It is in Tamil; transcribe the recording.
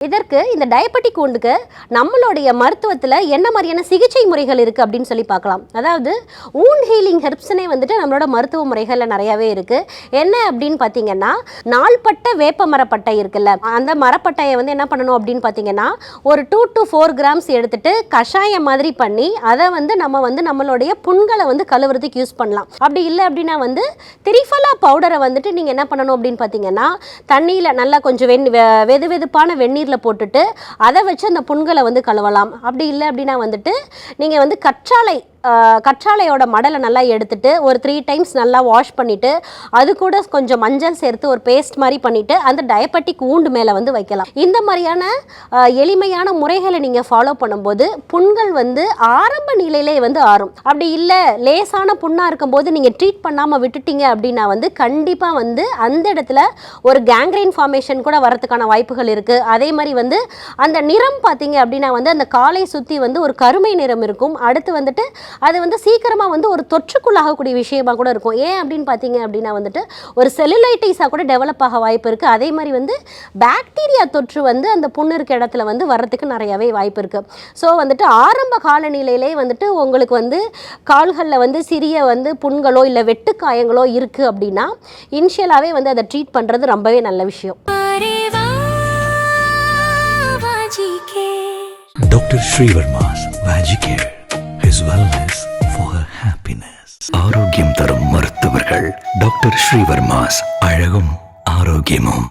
இதற்கு இந்த டயபெட்டிக் woundக்கு நம்மளுடைய மருத்துவத்தில் என்ன மாதிரியான சிகிச்சை முறைகள் இருக்குது அப்படின்னு சொல்லி பார்க்கலாம். அதாவது wound healing herbsனே வந்துட்டு நம்மளோட மருத்துவ முறைகளில் நிறையாவே இருக்குது. என்ன அப்படின்னு பார்த்தீங்கன்னா, நாள்பட்ட வேப்ப மரப்பட்டை இருக்குல்ல, அந்த மரப்பட்டையை வந்து என்ன பண்ணணும் அப்படின்னு பார்த்தீங்கன்னா, ஒரு 2 to 4 கிராம்ஸ் எடுத்துட்டு கஷாயம் மாதிரி பண்ணி அதை வந்து நம்ம வந்து நம்மளுடைய புண்களை வந்து கழுவுறதுக்கு யூஸ் பண்ணலாம். அப்படி இல்லை அப்படின்னா வந்து திரிஃபலா பவுடரை வந்துட்டு நீங்கள் என்ன பண்ணணும் அப்படின்னு பார்த்தீங்கன்னா, தண்ணியில் நல்லா கொஞ்சம் வெது வெதுப்பான வெந்நீர் போட்டுட்டு அதை வச்சு அந்த புண்களை வந்து கழுவலாம். அப்படி இல்லை அப்படின்னா வந்துட்டு நீங்கள் வந்து கற்றாழையோட மடலை நல்லா எடுத்துட்டு ஒரு 3 டைம்ஸ் நல்லா வாஷ் பண்ணிவிட்டு அது கூட கொஞ்சம் மஞ்சள் சேர்த்து ஒரு பேஸ்ட் மாதிரி பண்ணிவிட்டு அந்த டயபெட்டிக் wound மேலே வந்து வைக்கலாம். இந்த மாதிரியான எளிமையான முறைகளை நீங்கள் ஃபாலோ பண்ணும்போது புண்கள் வந்து ஆரம்ப நிலையிலே வந்து ஆறும். அப்படி இல்லை லேசான புண்ணாக இருக்கும்போது நீங்கள் ட்ரீட் பண்ணாமல் விட்டுட்டீங்க அப்படின்னா வந்து கண்டிப்பாக வந்து அந்த இடத்துல ஒரு கேங்க்ரைன் ஃபார்மேஷன் கூட வரதுக்கான வாய்ப்புகள் இருக்குது. அதே மாதிரி வந்து அந்த நிறம் பார்த்தீங்க அப்படின்னா வந்து அந்த காலை சுற்றி வந்து ஒரு கருமை நிறம் இருக்கும். அடுத்து வந்துட்டு அது வந்து சீக்கிரமாக வந்து ஒரு தொற்றுக்குள்ளாகக்கூடிய விஷயமாக கூட இருக்கும். ஏன் அப்படின்னு பார்த்தீங்க அப்படின்னா வந்துட்டு ஒரு செல்லுலைட்டிஸாக கூட டெவலப் ஆக வாய்ப்பு இருக்குது. அதே மாதிரி வந்து பாக்டீரியா தொற்று வந்து அந்த புண்ணு இருக்க இடத்துல வந்து வர்றதுக்கு நிறையாவே வாய்ப்பு இருக்குது. ஸோ வந்துட்டு ஆரம்ப காலநிலையிலே வந்துட்டு உங்களுக்கு வந்து கால்களில் வந்து சிறிய வந்து புண்களோ இல்லை வெட்டுக்காயங்களோ இருக்குது அப்படின்னா இனிஷியலாகவே வந்து அதை ட்ரீட் பண்ணுறது ரொம்பவே நல்ல விஷயம். Dr. Srivarma's Vagicare, his wellness for her happiness. ஆரோக்கியம் தரும் மருத்துவர்கள் டாக்டர் ஸ்ரீவர்மாஸ். அழகும் ஆரோக்கியமும்.